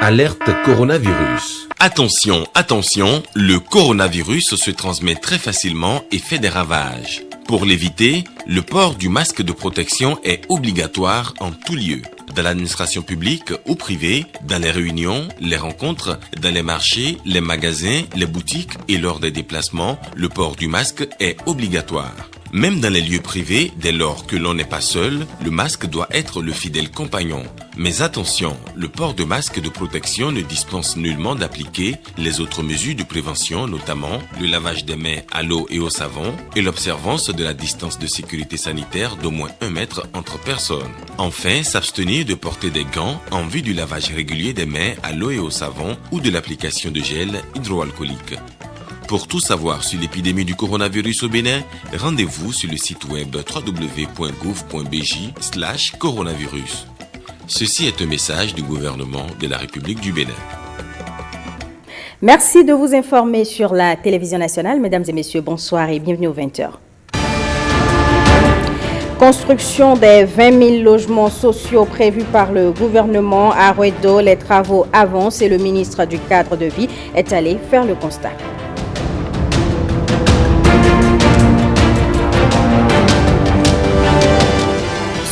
Alerte coronavirus. Attention, attention, le coronavirus se transmet très facilement et fait des ravages. Pour l'éviter, le port du masque de protection est obligatoire en tout lieu. Dans l'administration publique ou privée, dans les réunions, les rencontres, dans les marchés, les magasins, les boutiques et lors des déplacements, le port du masque est obligatoire. Même dans les lieux privés, dès lors que l'on n'est pas seul, le masque doit être le fidèle compagnon. Mais attention, le port de masque de protection ne dispense nullement d'appliquer les autres mesures de prévention, notamment le lavage des mains à l'eau et au savon et l'observance de la distance de sécurité sanitaire d'au moins 1 mètre entre personnes. Enfin, s'abstenir de porter des gants en vue du lavage régulier des mains à l'eau et au savon ou de l'application de gel hydroalcoolique. Pour tout savoir sur l'épidémie du coronavirus au Bénin, rendez-vous sur le site web www.gouv.bj/coronavirus. Ceci est un message du gouvernement de la République du Bénin. Merci de vous informer sur la télévision nationale. Mesdames et messieurs, bonsoir et bienvenue aux 20h. Construction des 20 000 logements sociaux prévus par le gouvernement à Ruedo. Les travaux avancent et le ministre du Cadre de vie est allé faire le constat.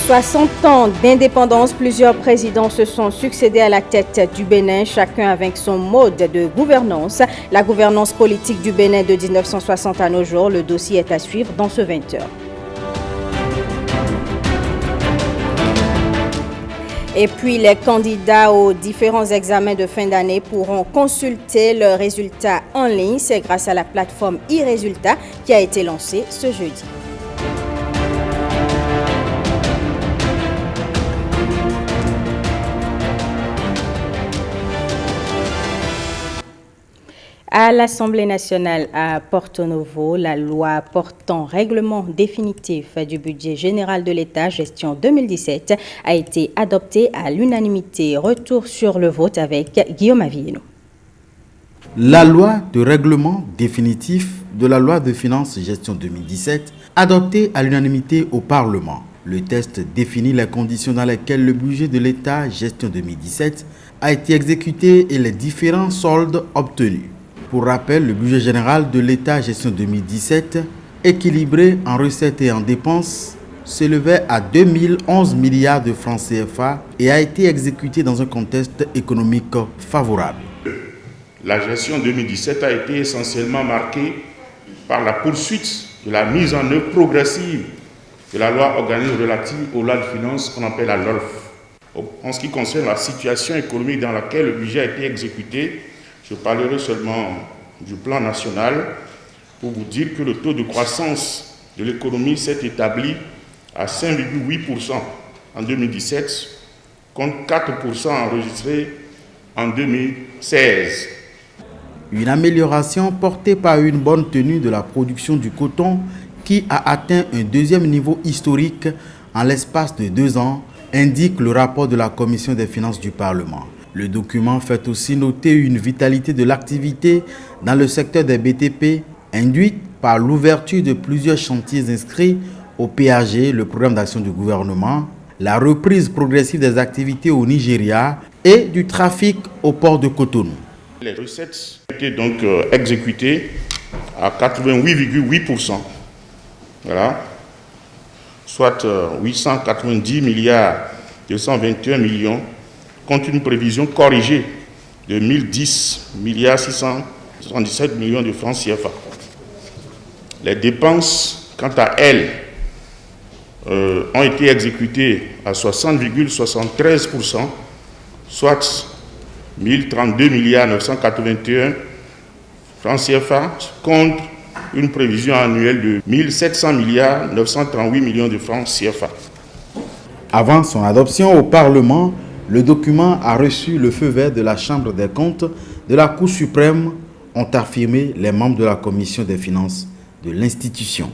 60 ans d'indépendance, plusieurs présidents se sont succédés à la tête du Bénin, chacun avec son mode de gouvernance. La gouvernance politique du Bénin de 1960 à nos jours, le dossier est à suivre dans ce 20h. Et puis, les candidats aux différents examens de fin d'année pourront consulter leurs résultats en ligne. C'est grâce à la plateforme e-Résultats qui a été lancée ce jeudi. À l'Assemblée nationale à Porto Novo, la loi portant règlement définitif du budget général de l'État gestion 2017 a été adoptée à l'unanimité. Retour sur le vote avec Guillaume Avieno. La loi de règlement définitif de la loi de finances gestion 2017, adoptée à l'unanimité au Parlement. Le texte définit les conditions dans lesquelles le budget de l'État gestion 2017 a été exécuté et les différents soldes obtenus. Pour rappel, le budget général de l'État gestion 2017, équilibré en recettes et en dépenses, s'élevait à 2011 milliards de francs CFA et a été exécuté dans un contexte économique favorable. La gestion 2017 a été essentiellement marquée par la poursuite de la mise en œuvre progressive de la loi organique relative aux lois de finances qu'on appelle la LOLF. En ce qui concerne la situation économique dans laquelle le budget a été exécuté, je parlerai seulement du plan national pour vous dire que le taux de croissance de l'économie s'est établi à 5,8% en 2017, contre 4% enregistrés en 2016. Une amélioration portée par une bonne tenue de la production du coton qui a atteint un deuxième niveau historique en l'espace de 2 ans, indique le rapport de la Commission des finances du Parlement. Le document fait aussi noter une vitalité de l'activité dans le secteur des BTP, induite par l'ouverture de plusieurs chantiers inscrits au PAG, le programme d'action du gouvernement, la reprise progressive des activités au Nigeria et du trafic au port de Cotonou. Les recettes ont été donc exécutées à 88,8%, voilà, soit 890 milliards 221 millions, contre une prévision corrigée de 1010 milliards 677 millions de francs CFA. Les dépenses, quant à elles, ont été exécutées à 60,73%, soit 1032 milliards 981 francs CFA, contre une prévision annuelle de 1700 milliards 938 millions de francs CFA. Avant son adoption au Parlement, le document a reçu le feu vert de la Chambre des comptes de la Cour suprême, ont affirmé les membres de la Commission des finances de l'institution.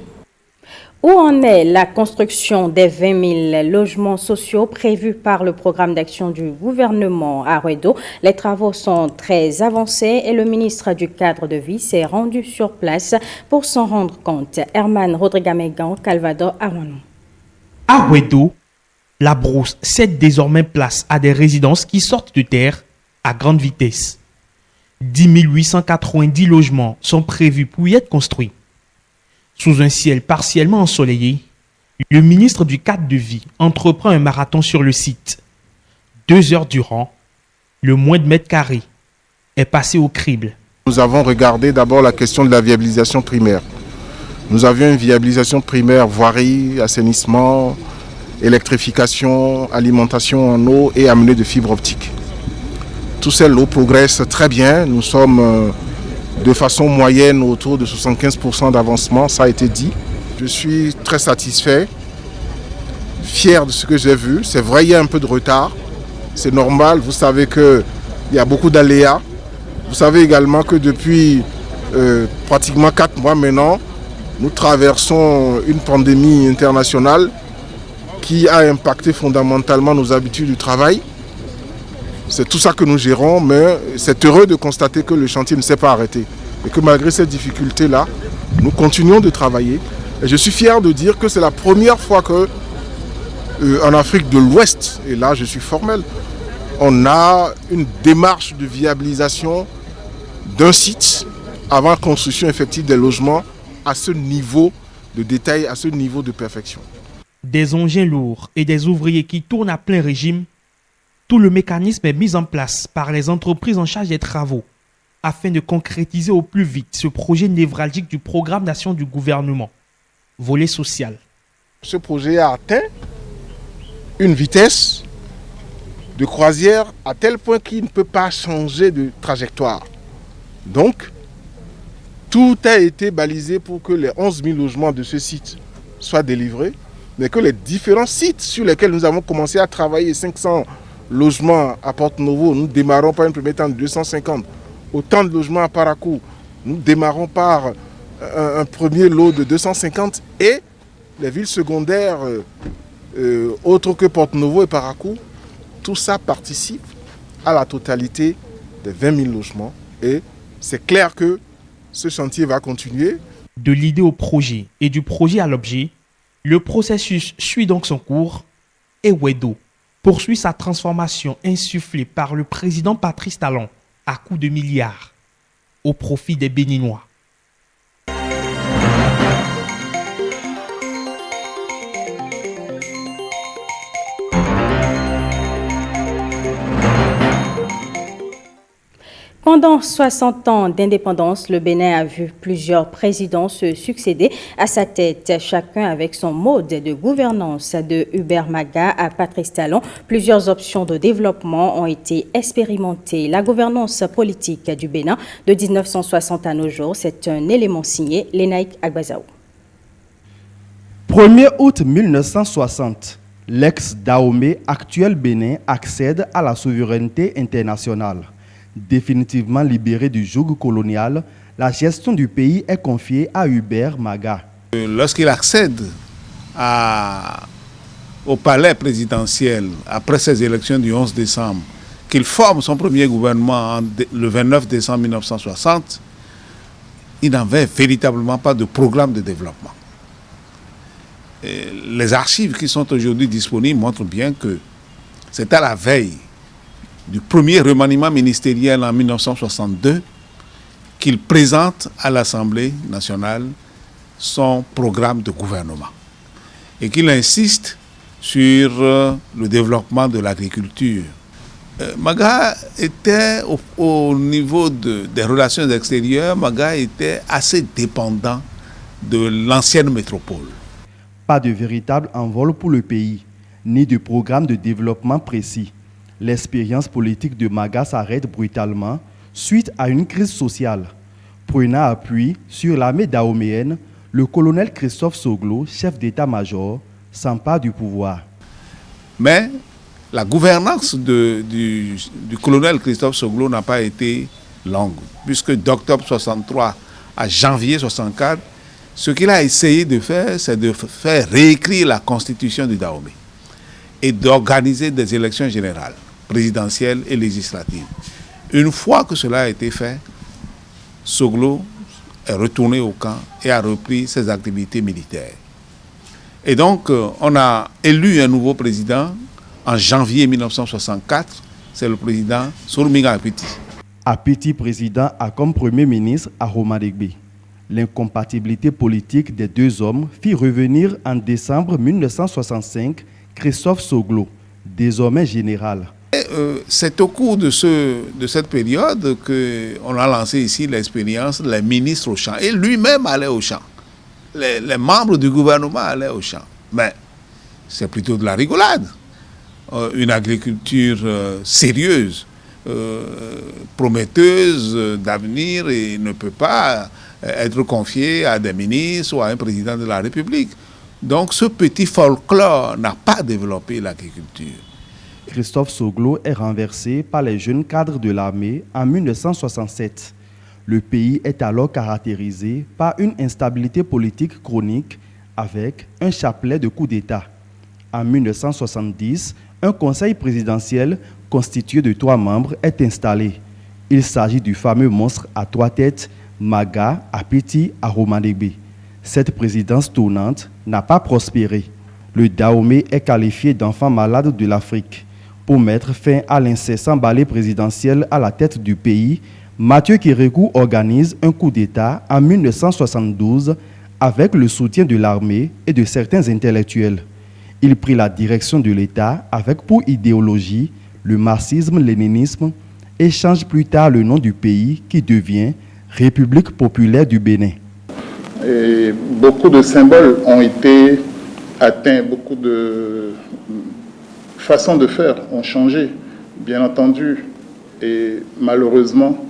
Où en est la construction des 20 000 logements sociaux prévus par le programme d'action du gouvernement à Ruedo? Les travaux sont très avancés et le ministre du Cadre de vie s'est rendu sur place pour s'en rendre compte. Herman Rodrigamegan, Calvador, Arwanon. À Ruedo, la brousse cède désormais place à des résidences qui sortent de terre à grande vitesse. 10 890 logements sont prévus pour y être construits. Sous un ciel partiellement ensoleillé, le ministre du cadre de vie entreprend un marathon sur le site. 2 heures durant, le moins de mètres carrés est passé au crible. Nous avons regardé d'abord la question de la viabilisation primaire. Nous avions une viabilisation primaire, voirie, assainissement, électrification, alimentation en eau et amener de fibres optiques. Tout ces lots progressent très bien. Nous sommes de façon moyenne autour de 75% d'avancement, ça a été dit. Je suis très satisfait, fier de ce que j'ai vu. C'est vrai, il y a un peu de retard. C'est normal, vous savez qu'il y a beaucoup d'aléas. Vous savez également que depuis pratiquement 4 mois maintenant, nous traversons une pandémie internationale qui a impacté fondamentalement nos habitudes du travail. C'est tout ça que nous gérons, mais c'est heureux de constater que le chantier ne s'est pas arrêté. Et que malgré ces difficultés-là, nous continuons de travailler. Et je suis fier de dire que c'est la première fois que en Afrique de l'Ouest, et là je suis formel, on a une démarche de viabilisation d'un site avant construction effective des logements à ce niveau de détail, à ce niveau de perfection. Des engins lourds et des ouvriers qui tournent à plein régime, tout le mécanisme est mis en place par les entreprises en charge des travaux afin de concrétiser au plus vite ce projet névralgique du programme d'action du gouvernement, volet social. Ce projet a atteint une vitesse de croisière à tel point qu'il ne peut pas changer de trajectoire. Donc, tout a été balisé pour que les 11 000 logements de ce site soient délivrés, mais que les différents sites sur lesquels nous avons commencé à travailler, 500 logements à Porto-Novo, nous démarrons par un premier temps de 250. Autant de logements à Parakou, nous démarrons par un premier lot de 250 et les villes secondaires autres que Porto-Novo et Parakou, tout ça participe à la totalité des 20 000 logements et c'est clair que ce chantier va continuer. De l'idée au projet et du projet à l'objet, le processus suit donc son cours et Wedo poursuit sa transformation insufflée par le président Patrice Talon à coups de milliards au profit des Béninois. Pendant 60 ans d'indépendance, le Bénin a vu plusieurs présidents se succéder à sa tête, chacun avec son mode de gouvernance. De Hubert Maga à Patrice Talon, plusieurs options de développement ont été expérimentées. La gouvernance politique du Bénin de 1960 à nos jours, c'est un élément signé Lénaïk Agbazaou. 1er août 1960, l'ex-Dahomey, actuel Bénin, accède à la souveraineté internationale. Définitivement libéré du joug colonial, la gestion du pays est confiée à Hubert Maga. Lorsqu'il accède au palais présidentiel après ces élections du 11 décembre, qu'il forme son premier gouvernement le 29 décembre 1960, il n'avait véritablement pas de programme de développement. Et les archives qui sont aujourd'hui disponibles montrent bien que c'est à la veille du premier remaniement ministériel en 1962 qu'il présente à l'Assemblée nationale son programme de gouvernement et qu'il insiste sur le développement de l'agriculture. Maga était au niveau des relations extérieures, Maga était assez dépendant de l'ancienne métropole. Pas de véritable envol pour le pays, ni de programme de développement précis. L'expérience politique de Maga s'arrête brutalement suite à une crise sociale. Prenant appui sur l'armée dahoméenne, le colonel Christophe Soglo, chef d'état-major, s'empare du pouvoir. Mais la gouvernance du colonel Christophe Soglo n'a pas été longue, puisque d'octobre 63 à janvier 64, ce qu'il a essayé de faire, c'est de faire réécrire la constitution du Dahomey et d'organiser des élections générales, présidentielles et législatives. Une fois que cela a été fait, Soglo est retourné au camp et a repris ses activités militaires. Et donc, on a élu un nouveau président en janvier 1964, c'est le président Sourminga Apeti. Apeti, président, a comme premier ministre Aromadegbe. L'incompatibilité politique des deux hommes fit revenir en décembre 1965 Christophe Soglo, désormais général. C'est au cours de cette période qu'on a lancé ici l'expérience les ministres au champ. Et lui-même allait au champ. Les membres du gouvernement allaient au champ. Mais c'est plutôt de la rigolade. Une agriculture sérieuse, prometteuse d'avenir et ne peut pas être confiée à des ministres ou à un président de la République. Donc ce petit folklore n'a pas développé l'agriculture. Christophe Soglo est renversé par les jeunes cadres de l'armée en 1967. Le pays est alors caractérisé par une instabilité politique chronique avec un chapelet de coups d'État. En 1970, un conseil présidentiel constitué de 3 membres est installé. Il s'agit du fameux monstre à 3 têtes, Maga Apeti Aromadegbe. Cette présidence tournante n'a pas prospéré. Le Dahomey est qualifié d'enfant malade de l'Afrique. Pour mettre fin à l'incessant balai présidentiel à la tête du pays, Mathieu Kérékou organise un coup d'État en 1972 avec le soutien de l'armée et de certains intellectuels. Il prit la direction de l'État avec pour idéologie le marxisme-léninisme et change plus tard le nom du pays qui devient République populaire du Bénin. Et beaucoup de symboles ont été atteints, beaucoup de façons de faire ont changé, bien entendu, et malheureusement,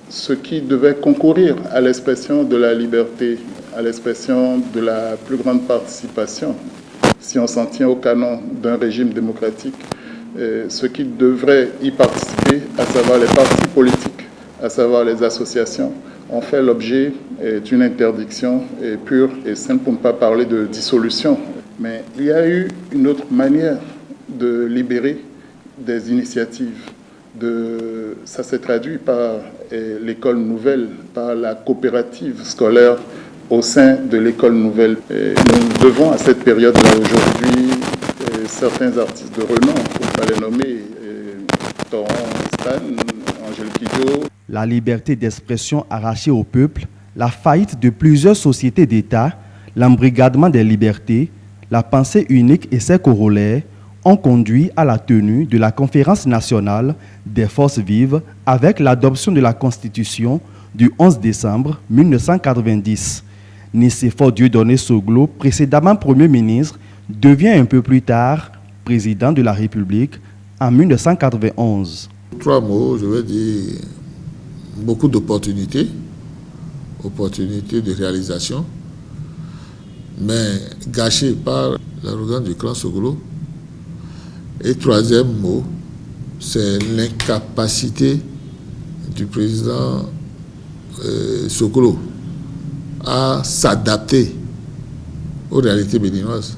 ce qui devait concourir à l'expression de la liberté, à l'expression de la plus grande participation, si on s'en tient au canon d'un régime démocratique, ce qui devrait y participer, à savoir les partis politiques, à savoir les associations, ont fait l'objet d'une interdiction pure et simple, pour ne pas parler de dissolution. Mais il y a eu une autre manière de libérer des initiatives. Ça s'est traduit par l'école nouvelle, par la coopérative scolaire au sein de l'école nouvelle. Et nous devons à cette période-là aujourd'hui certains artistes de renom, il faut pas les nommer, Toron, Stan, Angèle Kidjo. La liberté d'expression arrachée au peuple, la faillite de plusieurs sociétés d'État, l'embrigadement des libertés, la pensée unique et ses corollaires ont conduit à la tenue de la Conférence nationale des forces vives avec l'adoption de la Constitution du 11 décembre 1990. Nicéphore Dieudonné Soglo, précédemment Premier ministre, devient un peu plus tard président de la République en 1991. 3 mots, je vais dire beaucoup d'opportunités, opportunités de réalisation, mais gâchées par l'arrogance du clan Soglo. Et 3e mot, c'est l'incapacité du président Soglo à s'adapter aux réalités béninoises.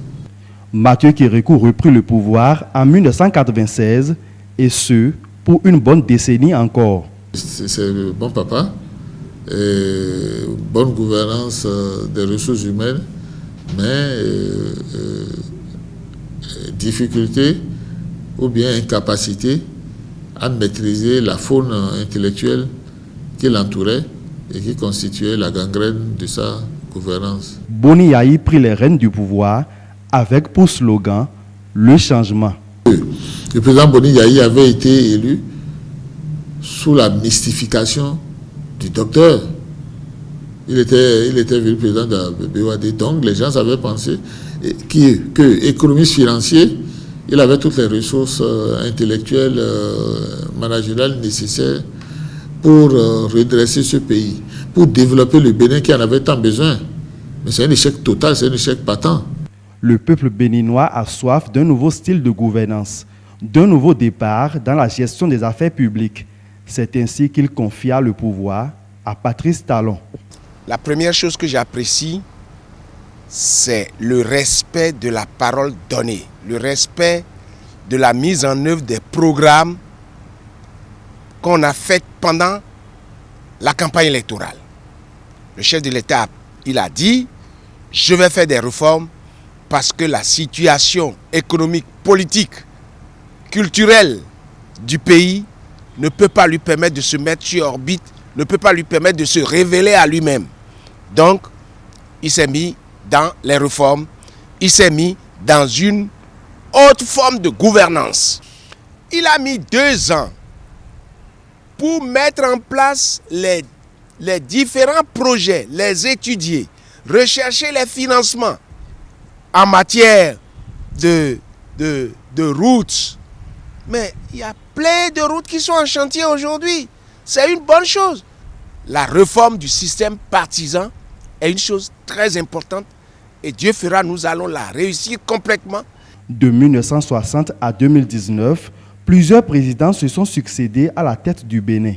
Mathieu Kérékou reprit le pouvoir en 1996 et ce, pour une bonne décennie encore. C'est le bon papa, bonne gouvernance des ressources humaines, mais difficulté ou bien incapacité à maîtriser la faune intellectuelle qui l'entourait et qui constituait la gangrène de sa gouvernance. Boni Yayi prit les rênes du pouvoir avec pour slogan « Le changement ». Le président Boni Yayi avait été élu sous la mystification du docteur. Il était venu président de la BOAD, donc les gens avaient pensé que économiste financier, il avait toutes les ressources intellectuelles, managériales nécessaires pour redresser ce pays, pour développer le Bénin qui en avait tant besoin. Mais c'est un échec total, c'est un échec patent. Le peuple béninois a soif d'un nouveau style de gouvernance, d'un nouveau départ dans la gestion des affaires publiques. C'est ainsi qu'il confia le pouvoir à Patrice Talon. La première chose que j'apprécie, c'est le respect de la parole donnée, le respect de la mise en œuvre des programmes qu'on a fait pendant la campagne électorale. Le chef de l'État, il a dit, je vais faire des réformes parce que la situation économique, politique, culturelle du pays ne peut pas lui permettre de se mettre sur orbite, ne peut pas lui permettre de se révéler à lui-même. Donc, il s'est mis dans les réformes, il s'est mis dans une autre forme de gouvernance. Il a mis 2 ans pour mettre en place les différents projets, les étudier, rechercher les financements en matière de routes. Mais il y a plein de routes qui sont en chantier aujourd'hui. C'est une bonne chose. La réforme du système partisan est une chose très importante et Dieu fera, nous allons la réussir complètement. De 1960 à 2019, plusieurs présidents se sont succédés à la tête du Bénin,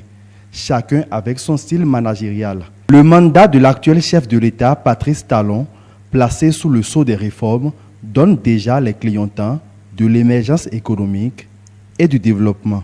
chacun avec son style managérial. Le mandat de l'actuel chef de l'État, Patrice Talon, placé sous le sceau des réformes, donne déjà les clignotants de l'émergence économique et du développement.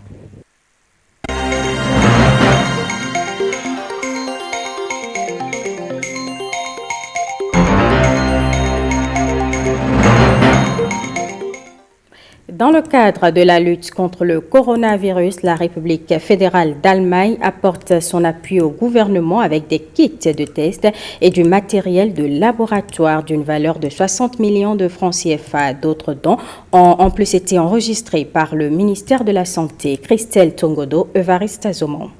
Dans le cadre de la lutte contre le coronavirus, la République fédérale d'Allemagne apporte son appui au gouvernement avec des kits de tests et du matériel de laboratoire d'une valeur de 60 millions de francs CFA. D'autres dons ont en plus été enregistrés par le ministère de la Santé. Christelle Tongodo, Evariste Azomon.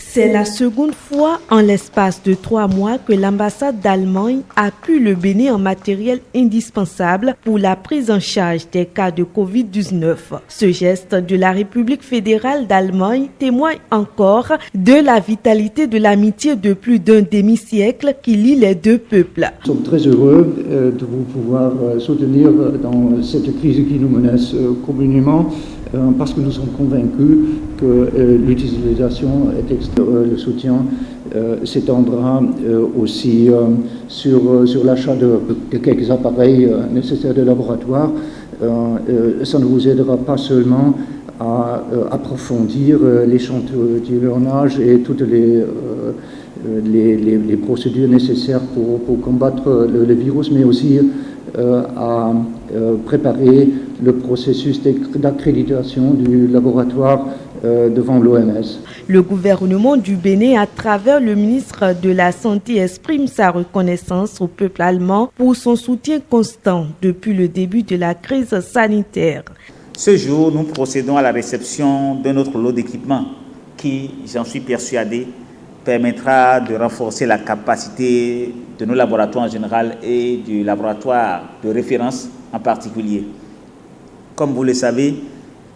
C'est la seconde fois en l'espace de 3 mois que l'ambassade d'Allemagne appuie le Bénin en matériel indispensable pour la prise en charge des cas de Covid-19. Ce geste de la République fédérale d'Allemagne témoigne encore de la vitalité de l'amitié de plus d'un demi-siècle qui lie les deux peuples. Nous sommes très heureux de vous pouvoir soutenir dans cette crise qui nous menace communément. Parce que nous sommes convaincus que l'utilisation le soutien s'étendra aussi sur l'achat de quelques appareils nécessaires de laboratoire. Ça ne vous aidera pas seulement à approfondir l'échantillonnage et toutes les procédures nécessaires pour combattre le virus, mais aussi à préparer le processus d'accréditation du laboratoire devant l'OMS. Le gouvernement du Bénin, à travers le ministre de la Santé, exprime sa reconnaissance au peuple allemand pour son soutien constant depuis le début de la crise sanitaire. Ce jour, nous procédons à la réception d'un autre lot d'équipements qui, j'en suis persuadé, permettra de renforcer la capacité de nos laboratoires en général et du laboratoire de référence en particulier. Comme vous le savez,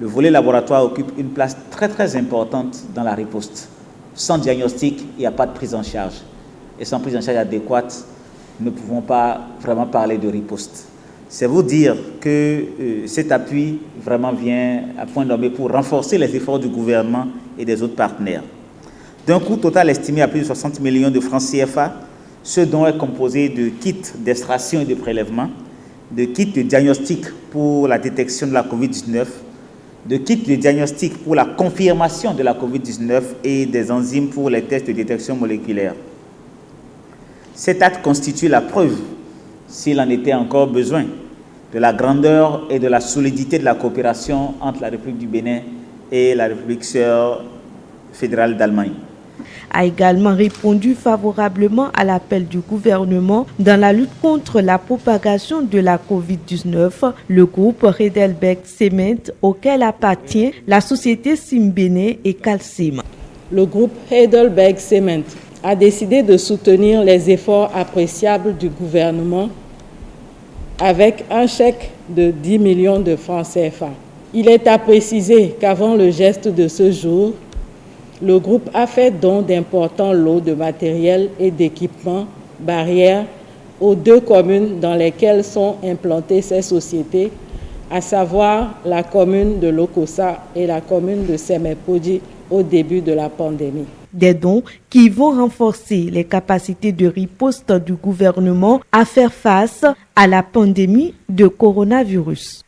le volet laboratoire occupe une place très très importante dans la riposte. Sans diagnostic, il n'y a pas de prise en charge. Et sans prise en charge adéquate, nous ne pouvons pas vraiment parler de riposte. C'est vous dire que cet appui vraiment vient à point nommé pour renforcer les efforts du gouvernement et des autres partenaires. D'un coût total estimé à plus de 60 millions de francs CFA, ce don est composé de kits d'extraction et de prélèvement, de kits de diagnostic pour la détection de la COVID-19, de kits de diagnostic pour la confirmation de la COVID-19 et des enzymes pour les tests de détection moléculaire. Cet acte constitue la preuve, s'il en était encore besoin, de la grandeur et de la solidité de la coopération entre la République du Bénin et la République sœur fédérale d'Allemagne. A également répondu favorablement à l'appel du gouvernement dans la lutte contre la propagation de la COVID-19, le groupe Heidelberg Cement, auquel appartient la société Simbéné et Calcim. Le groupe Heidelberg Cement a décidé de soutenir les efforts appréciables du gouvernement avec un chèque de 10 millions de francs CFA. Il est à préciser qu'avant le geste de ce jour, le groupe a fait don d'importants lots de matériel et d'équipements barrières aux 2 communes dans lesquelles sont implantées ces sociétés, à savoir la commune de Lokossa et la commune de Semepodi au début de la pandémie. Des dons qui vont renforcer les capacités de riposte du gouvernement à faire face à la pandémie de coronavirus.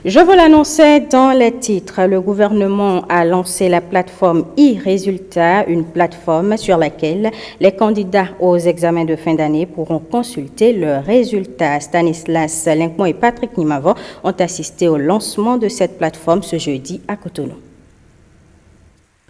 Je vous l'annonçais dans les titres, le gouvernement a lancé la plateforme e-Résultats, une plateforme sur laquelle les candidats aux examens de fin d'année pourront consulter leurs résultats. Stanislas Linkmon et Patrick Nimavon ont assisté au lancement de cette plateforme ce jeudi à Cotonou.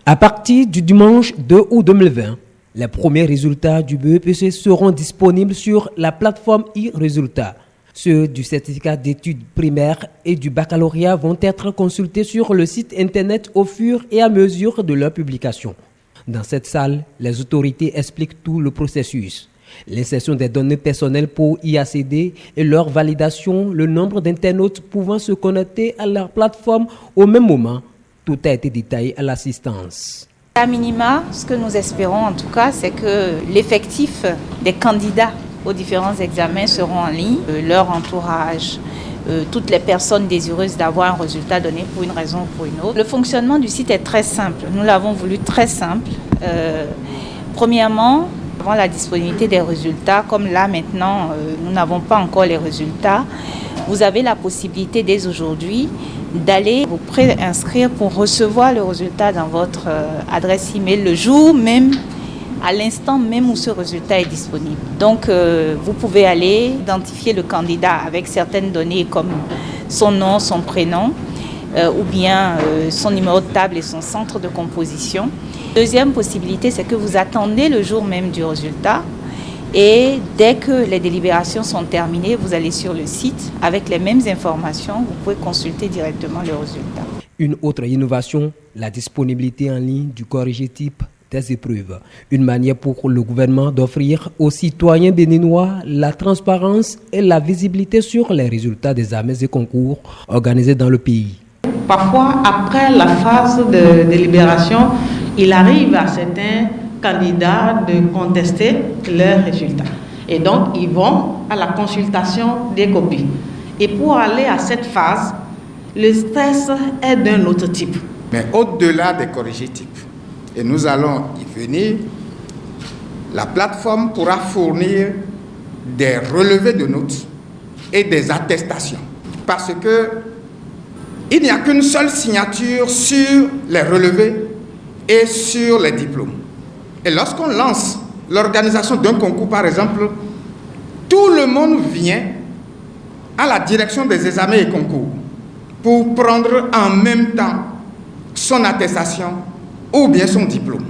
À partir du dimanche 2 août 2020, les premiers résultats du BEPC seront disponibles sur la plateforme e-Résultats. Ceux du certificat d'études primaires et du baccalauréat vont être consultés sur le site internet au fur et à mesure de leur publication. Dans cette salle, les autorités expliquent tout le processus. L'insertion des données personnelles pour y accéder et leur validation, le nombre d'internautes pouvant se connecter à leur plateforme au même moment. Tout a été détaillé à l'assistance. À minima, ce que nous espérons en tout cas, c'est que l'effectif des candidats aux différents examens seront en ligne, leur entourage, toutes les personnes désireuses d'avoir un résultat donné pour une raison ou pour une autre. Le fonctionnement du site est très simple, nous l'avons voulu très simple. Premièrement, avant la disponibilité des résultats, comme là maintenant nous n'avons pas encore les résultats, vous avez la possibilité dès aujourd'hui d'aller vous préinscrire pour recevoir le résultat dans votre adresse email le jour même, à l'instant même où ce résultat est disponible. Donc, vous pouvez aller identifier le candidat avec certaines données comme son nom, son prénom, ou bien son numéro de table et son centre de composition. Deuxième possibilité, c'est que vous attendez le jour même du résultat et dès que les délibérations sont terminées, vous allez sur le site avec les mêmes informations, vous pouvez consulter directement le résultat. Une autre innovation, la disponibilité en ligne du corrigé-type des épreuves. Une manière pour le gouvernement d'offrir aux citoyens béninois la transparence et la visibilité sur les résultats des examens et concours organisés dans le pays. Parfois, après la phase de délibération, il arrive à certains candidats de contester leurs résultats. Et donc, ils vont à la consultation des copies. Et pour aller à cette phase, le stress est d'un autre type. Mais au-delà des corrigés types, et nous allons y venir, la plateforme pourra fournir des relevés de notes et des attestations. Parce que il n'y a qu'une seule signature sur les relevés et sur les diplômes. Et lorsqu'on lance l'organisation d'un concours, par exemple, tout le monde vient à la direction des examens et concours pour prendre en même temps son attestation ou bien son diplôme.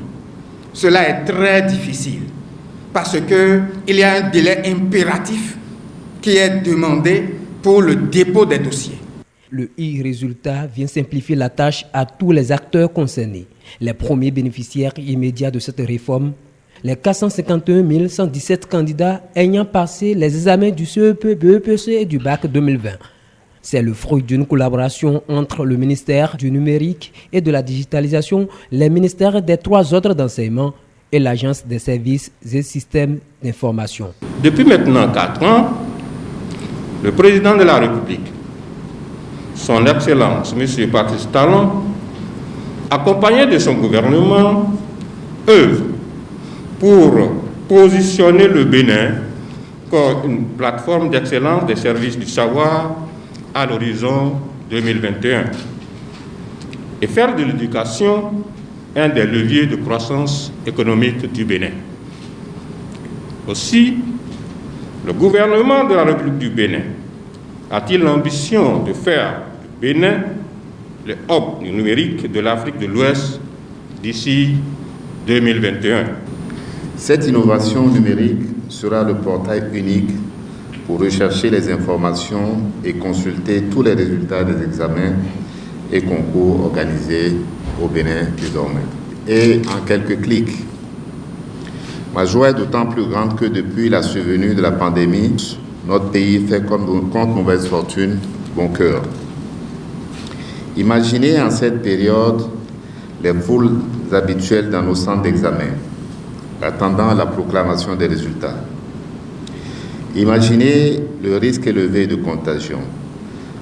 Cela est très difficile parce qu'il y a un délai impératif qui est demandé pour le dépôt des dossiers. Le e-résultat vient simplifier la tâche à tous les acteurs concernés. Les premiers bénéficiaires immédiats de cette réforme, les 451 117 candidats ayant passé les examens du CEP, BEPC et du BAC 2020. C'est le fruit d'une collaboration entre le ministère du numérique et de la digitalisation, les ministères des 3 ordres d'enseignement et l'Agence des services et systèmes d'information. Depuis maintenant 4 ans, le président de la République, son Excellence, M. Patrice Talon, accompagné de son gouvernement, œuvre pour positionner le Bénin comme une plateforme d'excellence des services du savoir à l'horizon 2021 et faire de l'éducation un des leviers de croissance économique du Bénin. Aussi, le gouvernement de la République du Bénin a-t-il l'ambition de faire du Bénin le hub numérique de l'Afrique de l'Ouest d'ici 2021. Cette innovation numérique sera le portail unique pour rechercher les informations et consulter tous les résultats des examens et concours organisés au Bénin désormais. Et en quelques clics. Ma joie est d'autant plus grande que depuis la survenue de la pandémie, notre pays fait contre mauvaise fortune bon cœur. Imaginez en cette période les foules habituelles dans nos centres d'examen, attendant la proclamation des résultats. Imaginez le risque élevé de contagion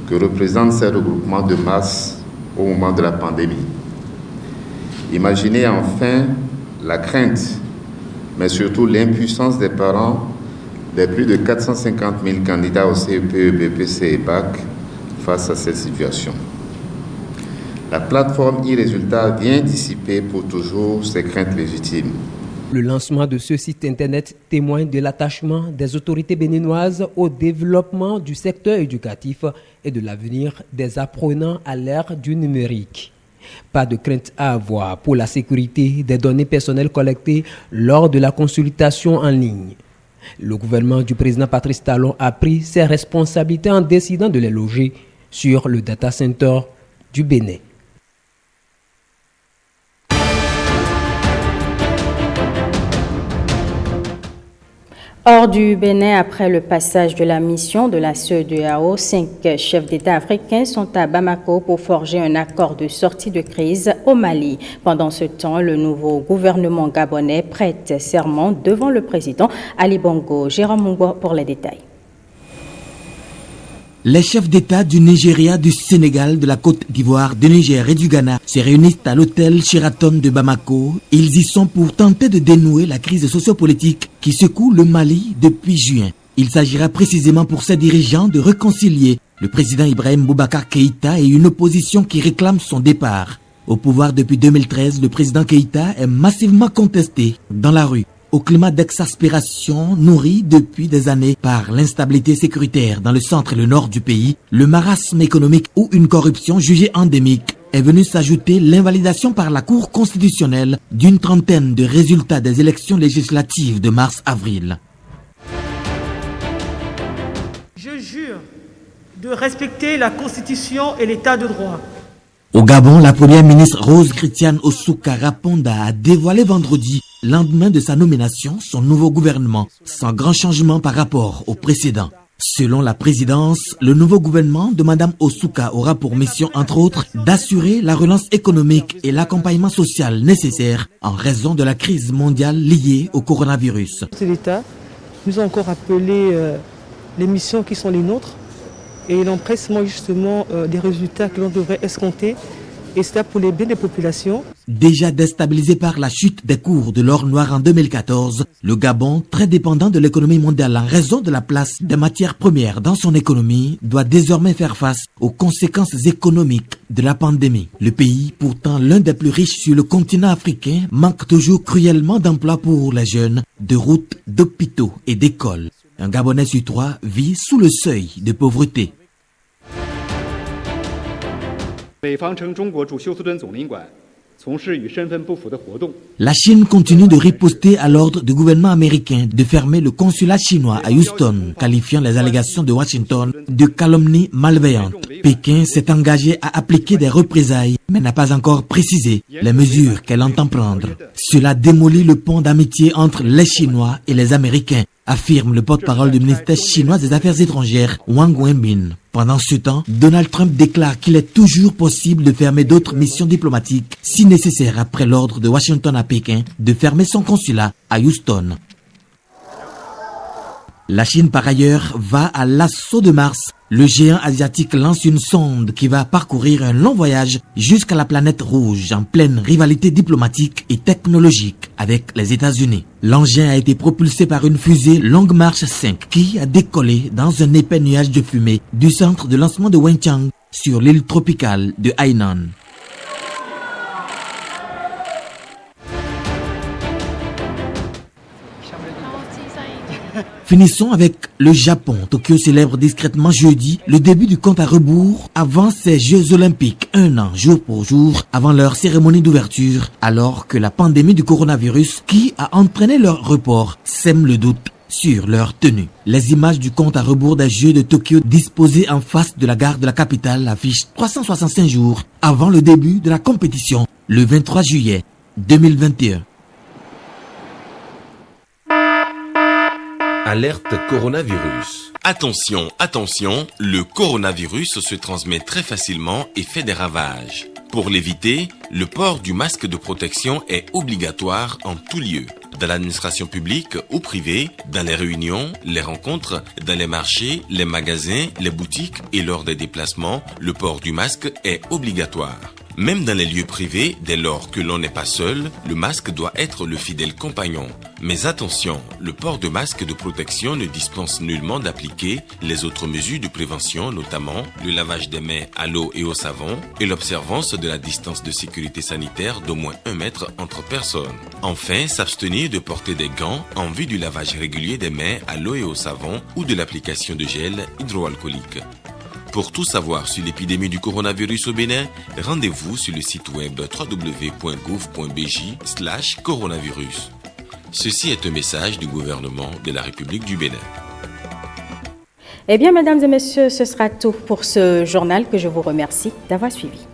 que représentent ces regroupements de masse au moment de la pandémie. Imaginez enfin la crainte, mais surtout l'impuissance des parents des plus de 450 000 candidats au CEP, BPC et BAC face à cette situation. La plateforme e-Résultats vient dissiper pour toujours ces craintes légitimes. Le lancement de ce site internet témoigne de l'attachement des autorités béninoises au développement du secteur éducatif et de l'avenir des apprenants à l'ère du numérique. Pas de crainte à avoir pour la sécurité des données personnelles collectées lors de la consultation en ligne. Le gouvernement du président Patrice Talon a pris ses responsabilités en décidant de les loger sur le data center du Bénin. Hors du Bénin, après le passage de la mission de la CEDEAO, 5 chefs d'État africains sont à Bamako pour forger un accord de sortie de crise au Mali. Pendant ce temps, le nouveau gouvernement gabonais prête serment devant le président Ali Bongo. Jérôme Mungo pour les détails. Les chefs d'État du Nigeria, du Sénégal, de la Côte d'Ivoire, du Niger et du Ghana se réunissent à l'hôtel Sheraton de Bamako. Ils y sont pour tenter de dénouer la crise sociopolitique qui secoue le Mali depuis juin. Il s'agira précisément pour ces dirigeants de réconcilier le président Ibrahim Boubacar Keïta et une opposition qui réclame son départ. Au pouvoir depuis 2013, le président Keïta est massivement contesté dans la rue. Au climat d'exaspération nourri depuis des années par l'instabilité sécuritaire dans le centre et le nord du pays, le marasme économique ou une corruption jugée endémique, est venu s'ajouter l'invalidation par la Cour constitutionnelle d'une trentaine de résultats des élections législatives de mars-avril. Je jure de respecter la Constitution et l'État de droit. Au Gabon, la première ministre Rose Christiane Osuka Raponda a dévoilé vendredi, lendemain de sa nomination, son nouveau gouvernement, sans grand changement par rapport au précédent. Selon la présidence, le nouveau gouvernement de Mme Osuka aura pour mission, entre autres, d'assurer la relance économique et l'accompagnement social nécessaire en raison de la crise mondiale liée au coronavirus. L'État nous a encore appelé les missions qui sont les nôtres et l'empressement justement des résultats que l'on devrait escompter, et c'est pour les biens des populations. Déjà déstabilisé par la chute des cours de l'or noir en 2014, le Gabon, très dépendant de l'économie mondiale en raison de la place des matières premières dans son économie, doit désormais faire face aux conséquences économiques de la pandémie. Le pays, pourtant l'un des plus riches sur le continent africain, manque toujours cruellement d'emplois pour les jeunes, de routes, d'hôpitaux et d'écoles. Un Gabonais sur 3 vit sous le seuil de pauvreté. La Chine continue de riposter à l'ordre du gouvernement américain de fermer le consulat chinois à Houston, qualifiant les allégations de Washington de calomnie malveillante. Pékin s'est engagé à appliquer des représailles, mais n'a pas encore précisé les mesures qu'elle entend prendre. Cela démolit le pont d'amitié entre les Chinois et les Américains, affirme le porte-parole du ministère chinois des Affaires étrangères, Wang Wenbin. Pendant ce temps, Donald Trump déclare qu'il est toujours possible de fermer d'autres missions diplomatiques si nécessaire après l'ordre de Washington à Pékin de fermer son consulat à Houston. La Chine, par ailleurs, va à l'assaut de Mars. Le géant asiatique lance une sonde qui va parcourir un long voyage jusqu'à la planète rouge en pleine rivalité diplomatique et technologique avec les États-Unis. L'engin a été propulsé par une fusée Long March 5 qui a décollé dans un épais nuage de fumée du centre de lancement de Wenchang sur l'île tropicale de Hainan. Finissons avec le Japon. Tokyo célèbre discrètement jeudi le début du compte à rebours avant ces Jeux Olympiques, un an jour pour jour avant leur cérémonie d'ouverture, alors que la pandémie du coronavirus qui a entraîné leur report sème le doute sur leur tenue. Les images du compte à rebours des Jeux de Tokyo disposées en face de la gare de la capitale affichent 365 jours avant le début de la compétition, le 23 juillet 2021. Alerte coronavirus. Attention, attention, le coronavirus se transmet très facilement et fait des ravages. Pour l'éviter, le port du masque de protection est obligatoire en tout lieu. Dans l'administration publique ou privée, dans les réunions, les rencontres, dans les marchés, les magasins, les boutiques et lors des déplacements, le port du masque est obligatoire. Même dans les lieux privés, dès lors que l'on n'est pas seul, le masque doit être le fidèle compagnon. Mais attention, le port de masque de protection ne dispense nullement d'appliquer les autres mesures de prévention, notamment le lavage des mains à l'eau et au savon et l'observance de la distance de sécurité sanitaire d'au moins 1 mètre entre personnes. Enfin, s'abstenir de porter des gants en vue du lavage régulier des mains à l'eau et au savon ou de l'application de gel hydroalcoolique. Pour tout savoir sur l'épidémie du coronavirus au Bénin, rendez-vous sur le site web www.gouv.bj/coronavirus. Ceci est un message du gouvernement de la République du Bénin. Eh bien, mesdames et messieurs, ce sera tout pour ce journal que je vous remercie d'avoir suivi.